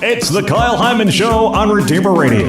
It's the Kyle Hyman Show on Redeemer Radio.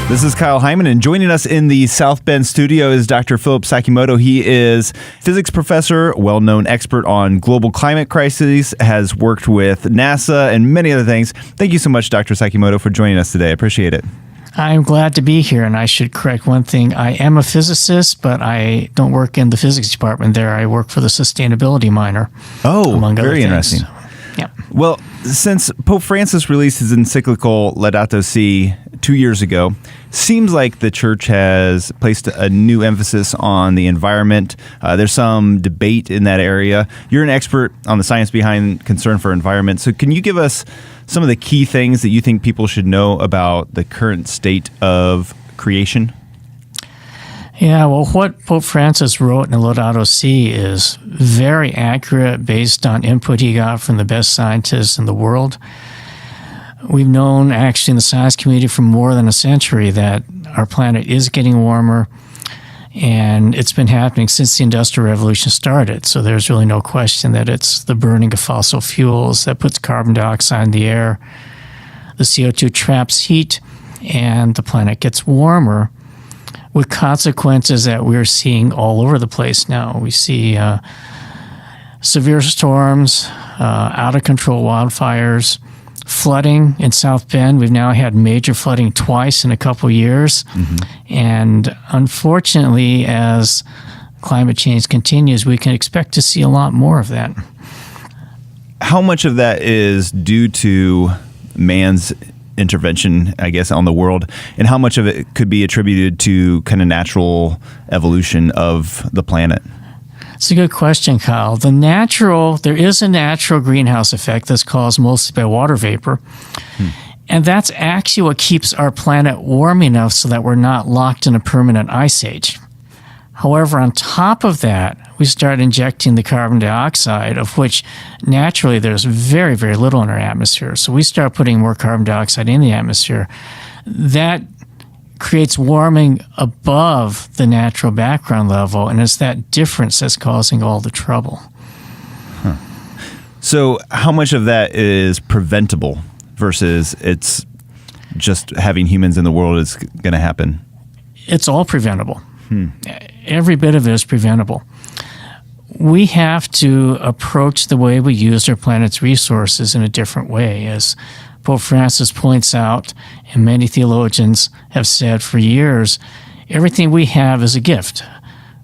This is Kyle Hyman, and joining us in the South Bend studio is Dr. Philip Sakimoto. He is physics professor, well-known expert on global climate crises, has worked with NASA and many other things. Thank you so much, Dr. Sakimoto, for joining us today. I appreciate it. I'm glad to be here, and I should correct one thing. I am a physicist, but I don't work in the physics department there. I work for the sustainability minor. Oh, among other very things. interesting. Yeah. Well, since Pope Francis released his encyclical Laudato Si 2 years ago, seems like the church has placed a new emphasis on the environment. There's some debate in that area. You're an expert on the science behind concern for environment. So can you give us some of the key things that you think people should know about the current state of creation? Yeah, well, what Pope Francis wrote in Laudato Si is very accurate based on input he got from the best scientists in the world. We've known actually in the science community for more than a century that our planet is getting warmer, and it's been happening since the Industrial Revolution started. So there's really no question that it's the burning of fossil fuels that puts carbon dioxide in the air. The CO2 traps heat, and the planet gets warmer, with consequences that we're seeing all over the place now. We see severe storms, out-of-control wildfires, flooding in South Bend. We've now had major flooding twice in a couple years. Mm-hmm. And unfortunately, as climate change continues, we can expect to see a lot more of that. How much of that is due to man's intervention, I guess, on the world, and how much of it could be attributed to kind of natural evolution of the planet? It's a good question, Kyle. There is a natural greenhouse effect that's caused mostly by water vapor. And that's actually what keeps our planet warm enough so that we're not locked in a permanent ice age. However, on top of that, we start injecting the carbon dioxide, of which naturally there's very, very little in our atmosphere. So we start putting more carbon dioxide in the atmosphere. That creates warming above the natural background level, and it's that difference that's causing all the trouble. Huh. So how much of that is preventable versus it's just having humans in the world is going to happen? It's all preventable. Every bit of it is preventable. We have to approach the way we use our planet's resources in a different way. As Pope Francis points out, and many theologians have said for years, everything we have is a gift.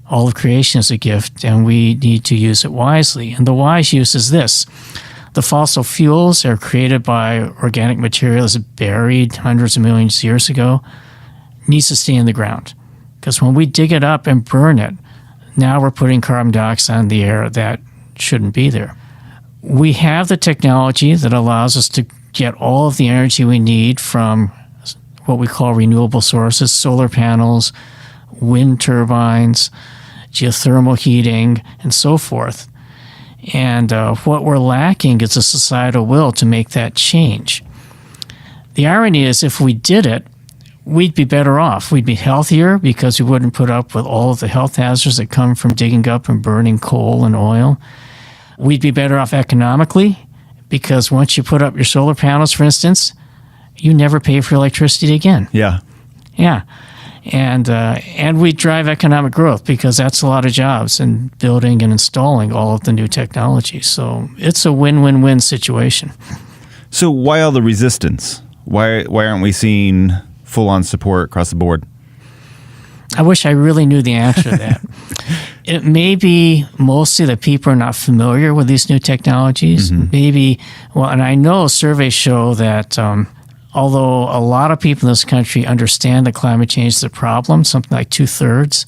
All of creation is a gift, and we need to use it wisely. And the wise use is this. The fossil fuels are created by organic materials buried hundreds of millions of years ago, needs to stay in the ground. Because when we dig it up and burn it, now we're putting carbon dioxide in the air that shouldn't be there. We have the technology that allows us to get all of the energy we need from what we call renewable sources, solar panels, wind turbines, geothermal heating, and so forth. And what we're lacking is a societal will to make that change. The irony is if we did it, we'd be better off. We'd be healthier because we wouldn't put up with all of the health hazards that come from digging up and burning coal and oil. We'd be better off economically because once you put up your solar panels, for instance, you never pay for electricity again. Yeah. Yeah. And we drive economic growth because that's a lot of jobs in building and installing all of the new technology. So it's a win-win-win situation. So why all the resistance? Why aren't we seeing full-on support across the board? I wish I really knew the answer to that. It may be mostly that people are not familiar with these new technologies. Mm-hmm. Maybe, and I know surveys show that although a lot of people in this country understand that climate change is a problem, something like 2/3,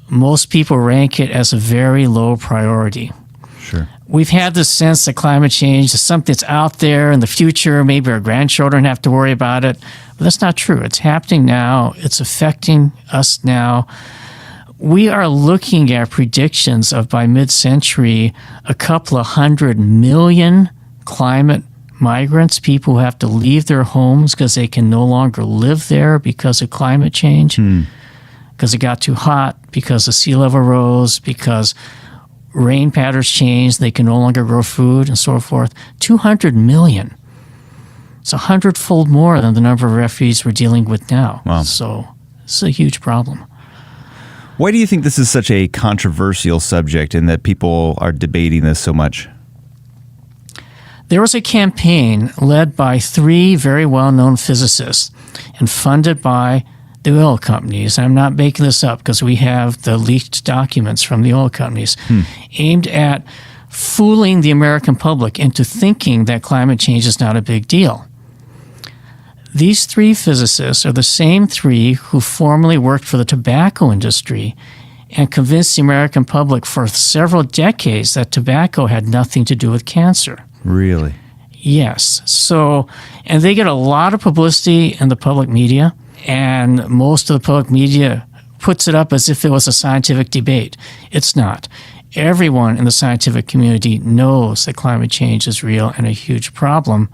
most people rank it as a very low priority. Sure. We've had this sense that climate change is something that's out there in the future. Maybe our grandchildren have to worry about it. But that's not true. It's happening now. It's affecting us now. We are looking at predictions of, by mid-century, a couple of 100 million climate migrants, people who have to leave their homes because they can no longer live there because of climate change, because it got too hot, because the sea level rose, because rain patterns change, they can no longer grow food and so forth. 200 million. It's 100-fold more than the number of refugees we're dealing with now. Wow. So it's a huge problem. Why do you think this is such a controversial subject and that people are debating this so much? There was a campaign led by 3 very well-known physicists and funded by the oil companies. I'm not making this up because we have the leaked documents from the oil companies aimed at fooling the American public into thinking that climate change is not a big deal. These 3 physicists are the same 3 who formerly worked for the tobacco industry and convinced the American public for several decades that tobacco had nothing to do with cancer. Really? Yes. So, and they get a lot of publicity in the public media, and most of the public media puts it up as if it was a scientific debate. It's not. Everyone in the scientific community knows that climate change is real and a huge problem,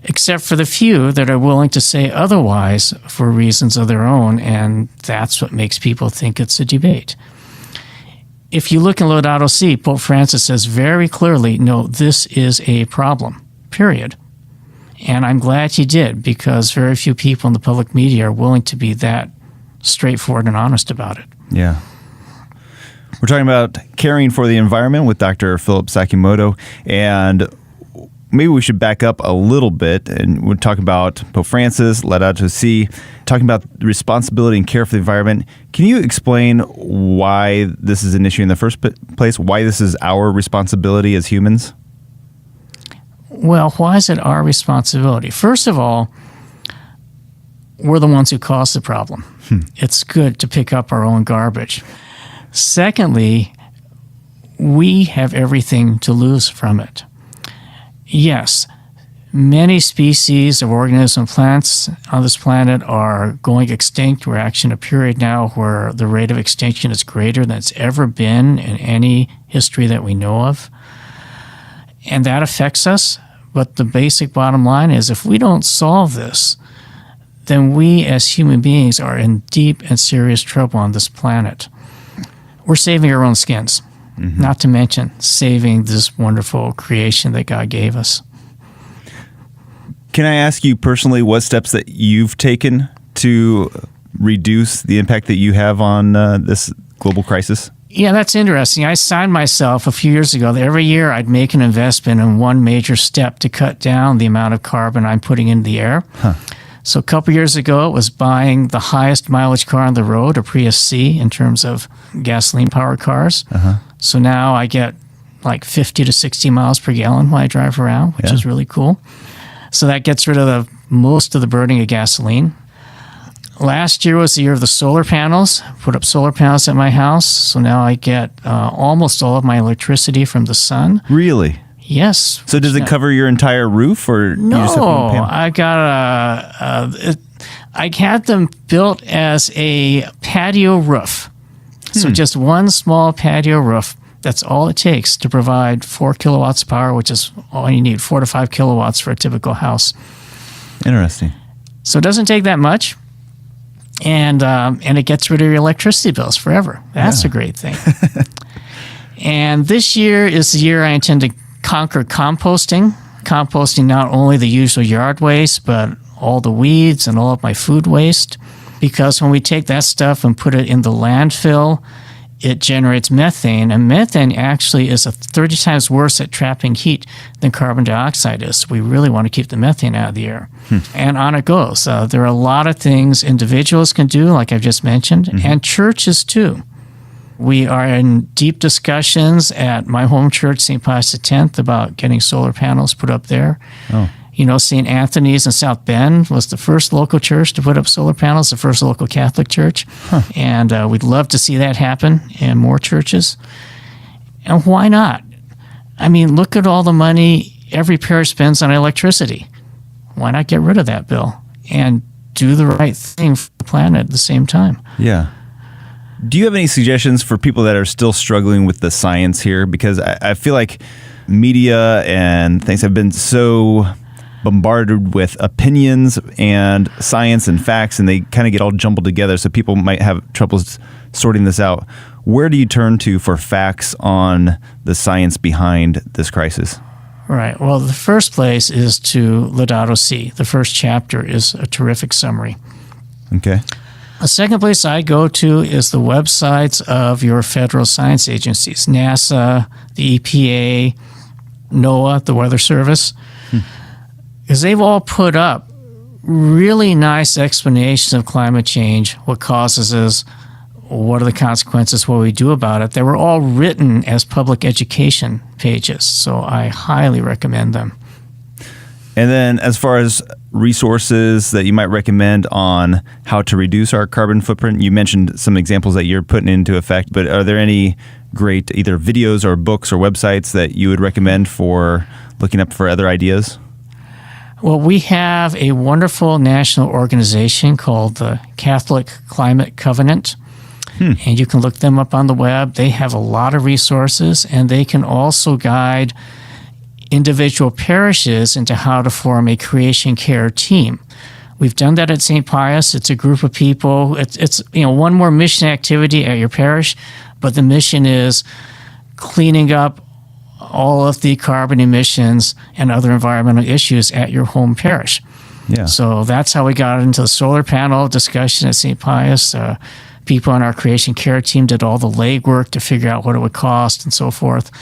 except for the few that are willing to say otherwise for reasons of their own, and that's what makes people think it's a debate. If you look in Laudato Si', Pope Francis says very clearly, no, this is a problem, period. And I'm glad he did, because very few people in the public media are willing to be that straightforward and honest about it. Yeah. We're talking about caring for the environment with Dr. Philip Sakimoto, and maybe we should back up a little bit, and we're talking about Pope Francis, Laudato Si', talking about responsibility and care for the environment. Can you explain why this is an issue in the first place, why this is our responsibility as humans? Well, why is it our responsibility? First of all, we're the ones who caused the problem. It's good to pick up our own garbage. Secondly, we have everything to lose from it. Yes, many species of organisms and plants on this planet are going extinct. We're actually in a period now where the rate of extinction is greater than it's ever been in any history that we know of. And that affects us. But the basic bottom line is, if we don't solve this, then we as human beings are in deep and serious trouble on this planet. We're saving our own skins. Not to mention saving this wonderful creation that God gave us. Can I ask you personally what steps that you've taken to reduce the impact that you have on this global crisis? Yeah, that's interesting. I signed myself a few years ago that every year I'd make an investment in one major step to cut down the amount of carbon I'm putting into the air. So a couple years ago, it was buying the highest mileage car on the road, a Prius C, in terms of gasoline-powered cars. So now I get like 50 to 60 miles per gallon when I drive around, which is really cool. So that gets rid of most of the burning of gasoline. Last year was the year of the solar panels. Put up solar panels at my house. So now I get almost all of my electricity from the sun. Really? Yes. So does it cover your entire roof, or no? You just have one panel? I got I had them built as a patio roof. So just one small patio roof. That's all it takes to provide 4 kilowatts of power, which is all you need, 4 to 5 kilowatts for a typical house. Interesting. So it doesn't take that much, and it gets rid of your electricity bills forever. That's a great thing. And this year is the year I intend to conquer composting. Composting not only the usual yard waste, but all the weeds and all of my food waste. Because when we take that stuff and put it in the landfill, it generates methane, and methane actually is 30 times worse at trapping heat than carbon dioxide is. So we really want to keep the methane out of the air. And on it goes. There are a lot of things individuals can do, like I've just mentioned, and churches too. We are in deep discussions at my home church, St. Pius X, about getting solar panels put up there. You know, St. Anthony's in South Bend was the first local church to put up solar panels, the first local Catholic church. And we'd love to see that happen in more churches. And why not? I mean, look at all the money every parish spends on electricity. Why not get rid of that bill and do the right thing for the planet at the same time? Yeah. Do you have any suggestions for people that are still struggling with the science here? Because I feel like media and things have been so bombarded with opinions and science and facts, and they kind of get all jumbled together, so people might have trouble sorting this out. where do you turn to for facts on the science behind this crisis? Right. Well, the first place is to Laudato Si. The first chapter is a terrific summary. Okay. The second place I go to is the websites of your federal science agencies, NASA, the EPA, NOAA, the Weather Service, because they've all put up really nice explanations of climate change, what causes it, what are the consequences, what we do about it. They were all written as public education pages, so I highly recommend them. And then as far as resources that you might recommend on how to reduce our carbon footprint, you mentioned some examples that you're putting into effect, but are there any great either videos or books or websites that you would recommend for looking up for other ideas? Well, we have a wonderful national organization called the Catholic Climate Covenant, and you can look them up on the web. They have a lot of resources, and they can also guide individual parishes into how to form a creation care team. We've done that at St. Pius. It's a group of people. It's one more mission activity at your parish, but the mission is cleaning up all of the carbon emissions and other environmental issues at your home parish. Yeah. So that's how we got into the solar panel discussion at St. Pius. People on our creation care team did all the legwork to figure out what it would cost and so forth.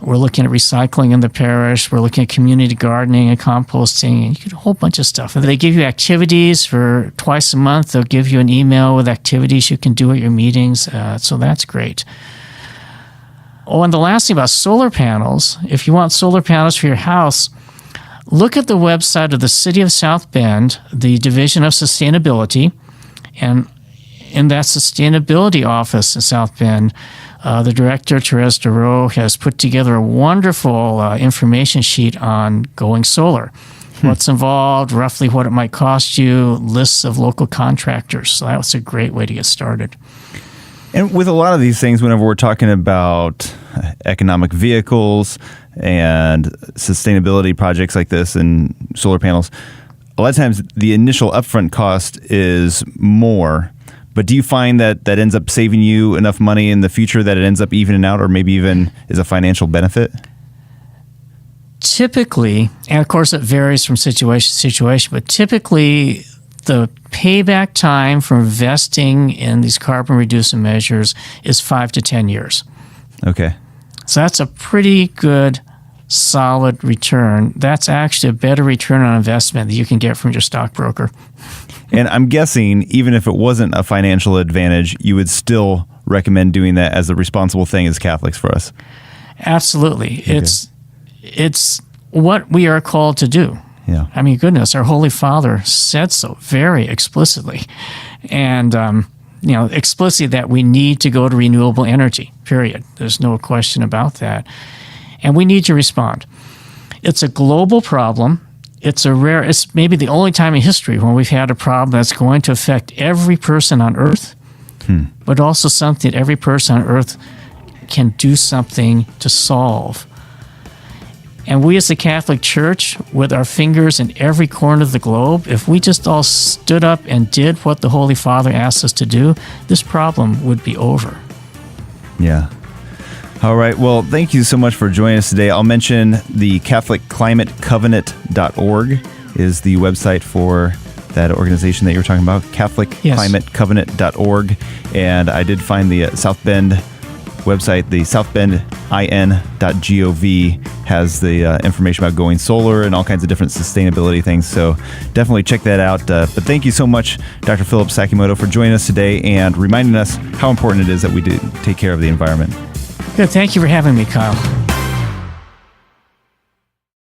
We're looking at recycling in the parish. We're looking at community gardening and composting, and you get a whole bunch of stuff. And they give you activities for twice a month. They'll give you an email with activities you can do at your meetings. So that's great. Oh, and the last thing about solar panels, if you want solar panels for your house, look at the website of the City of South Bend, the Division of Sustainability, and in that sustainability office in South Bend, the director, Therese DeRoe, has put together a wonderful information sheet on going solar. What's involved, roughly what it might cost you, lists of local contractors. So that was a great way to get started. And with a lot of these things, whenever we're talking about economic vehicles and sustainability projects like this and solar panels, a lot of times the initial upfront cost is more. But do you find that that ends up saving you enough money in the future that it ends up evening out or maybe even is a financial benefit? Typically, and of course it varies from situation to situation, but typically the payback time for investing in these carbon reducing measures is 5 to 10 years. Okay. So that's a pretty good, solid return. That's actually a better return on investment that you can get from your stockbroker. And I'm guessing even if it wasn't a financial advantage, you would still recommend doing that as a responsible thing as Catholics for us. Absolutely. Okay. It's what we are called to do. Yeah. I mean, goodness, our Holy Father said so very explicitly. And, explicitly that we need to go to renewable energy, period. There's no question about that. And we need to respond. It's a global problem. It's maybe the only time in history when we've had a problem that's going to affect every person on Earth, but also something that every person on Earth can do something to solve. And we as the Catholic Church, with our fingers in every corner of the globe, if we just all stood up and did what the Holy Father asked us to do, this problem would be over. Yeah. All right. Well, thank you so much for joining us today. I'll mention the CatholicClimateCovenant.org is the website for that organization that you were talking about, CatholicClimateCovenant.org. And I did find the South Bend website, the southbendin.gov has the information about going solar and all kinds of different sustainability things. So definitely check that out. But thank you so much, Dr. Philip Sakimoto, for joining us today and reminding us how important it is that we do take care of the environment. Good. Thank you for having me, Kyle.